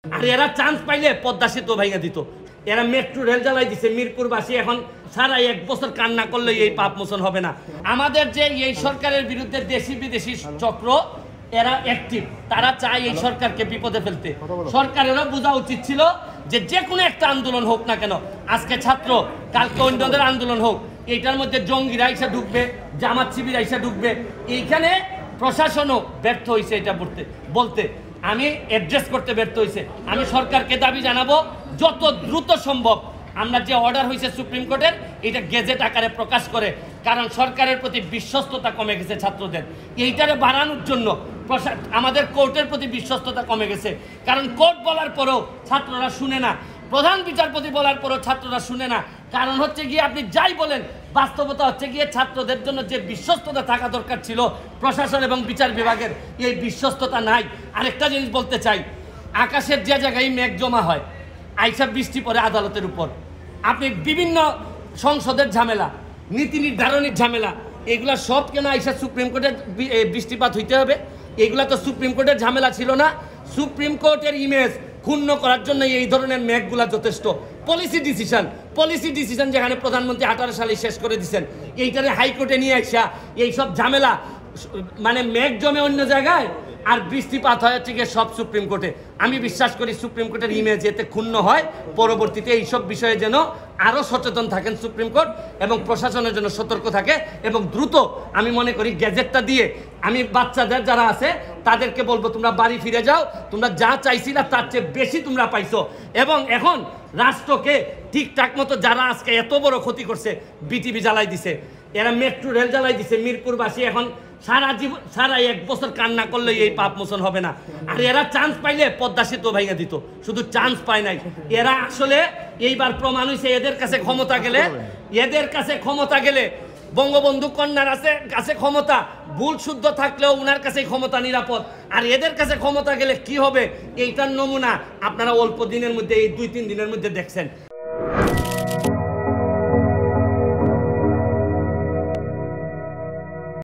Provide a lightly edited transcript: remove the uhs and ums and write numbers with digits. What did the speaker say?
আর এরা চান্স পাইলে পদ্মা সেতু ভাইয়া দিত। এরা মেট্রো রেল জ্বালাই দিছে। মিরপুরবাসী এখন সারা 1 বছর কান্না করলে এই পাপ মোচন হবে না। আমাদের যে এই সরকারের বিরুদ্ধে দেশি বিদেশি চক্র এরা অ্যাক্টিভ, তারা চায় এই সরকারকে বিপদে ফেলতে। সরকারেরও বোঝা উচিত ছিল যে কোনো একটা আন্দোলন হোক না কেন, আজকে ছাত্র কালকে অন্যদের আন্দোলন হোক, এইটার মধ্যে জঙ্গিরা এসে ঢুকবে, জামাত শিবির এসে ঢুকবে। এইখানে প্রশাসনও ব্যর্থ হয়েছে এটা বলতে আমি অ্যাড্রেস করতে ব্যর্থ হয়েছে। আমি সরকারকে দাবি জানাবো যত দ্রুত সম্ভব আমরা যে অর্ডার হয়েছে সুপ্রিম কোর্টের এটা গেজেট আকারে প্রকাশ করে, কারণ সরকারের প্রতি বিশ্বস্ততা কমে গেছে ছাত্রদের। এইটারে বাড়ানোর জন্য আমাদের কোর্টের প্রতি বিশ্বস্ততা কমে গেছে, কারণ কোর্ট বলার পরেও ছাত্ররা শুনে না, প্রধান বিচারপতি বলার পরেও ছাত্ররা শুনে না। কারণ হচ্ছে গিয়ে আপনি যাই বলেন, বাস্তবতা হচ্ছে গিয়ে ছাত্রদের জন্য যে বিশ্বস্ততা থাকা দরকার ছিল প্রশাসন এবং বিচার বিভাগের, এই বিশ্বস্ততা নাই। আরেকটা জিনিস বলতে চাই, আকাশের যে জায়গায় মেঘ জমা হয় আইসা বৃষ্টি পড়ে আদালতের উপর। আপনি বিভিন্ন সংসদের ঝামেলা, নীতি নির্ধারণের ঝামেলা, এগুলা সব কেন আইসা সুপ্রিম কোর্টের বৃষ্টিপাত হইতে হবে? এগুলা তো সুপ্রিম কোর্টের ঝামেলা ছিল না। সুপ্রিম কোর্টের ইমেজ ক্ষুণ্ণ করার জন্য এই ধরনের মেঘগুলা যথেষ্ট। পলিসি ডিসিশন যেখানে প্রধানমন্ত্রী 18 সালে শেষ করে দিচ্ছেন, এইটারে হাইকোর্টে নিয়ে আসা এইসব ঝামেলা, মানে মেঘ জমে অন্য জায়গায় আর বৃষ্টিপাত হয় হচ্ছে গিয়ে সব সুপ্রিম কোর্টে। আমি বিশ্বাস করি সুপ্রিম কোর্টের ইমেজ এতে ক্ষুণ্ণ হয়, পরবর্তীতে এইসব বিষয়ে যেন আরও সচেতন থাকেন সুপ্রিম কোর্ট এবং প্রশাসনের জন্য সতর্ক থাকে এবং দ্রুত আমি মনে করি গেজেটটা দিয়ে আমি বাচ্চাদের যারা আছে তাদেরকে বলবো তোমরা বাড়ি ফিরে যাও, তোমরা যা চাইছিলা তার চেয়ে বেশি তোমরা পাইছো। এবং এখন রাষ্ট্রকে ঠিকঠাক মতো যারা আজকে এত বড় ক্ষতি করছে, বিটিভি জ্বালাই দিছে, এরা মেট্রো রেল জ্বালাই দিছে, মিরপুরবাসী এখন সারা 1 বছর কান্না করলে এই পাপ মোচন হবে না। আর এরা চান্স পাইলে পদ্মা সেতু ভাইয়া দিত, শুধু চান্স পায় নাই। এরা আসলে এইবার প্রমাণ হয়েছে এদের কাছে ক্ষমতা গেলে বঙ্গবন্ধু কন্যার কাছে ক্ষমতা ভুল শুদ্ধ থাকলেও উনার কাছে ক্ষমতা নিরাপদ, আর এদের কাছে ক্ষমতা গেলে কি হবে এইটার নমুনা আপনারা অল্প দিনের মধ্যে, এই 2-3 দিনের মধ্যে দেখছেন।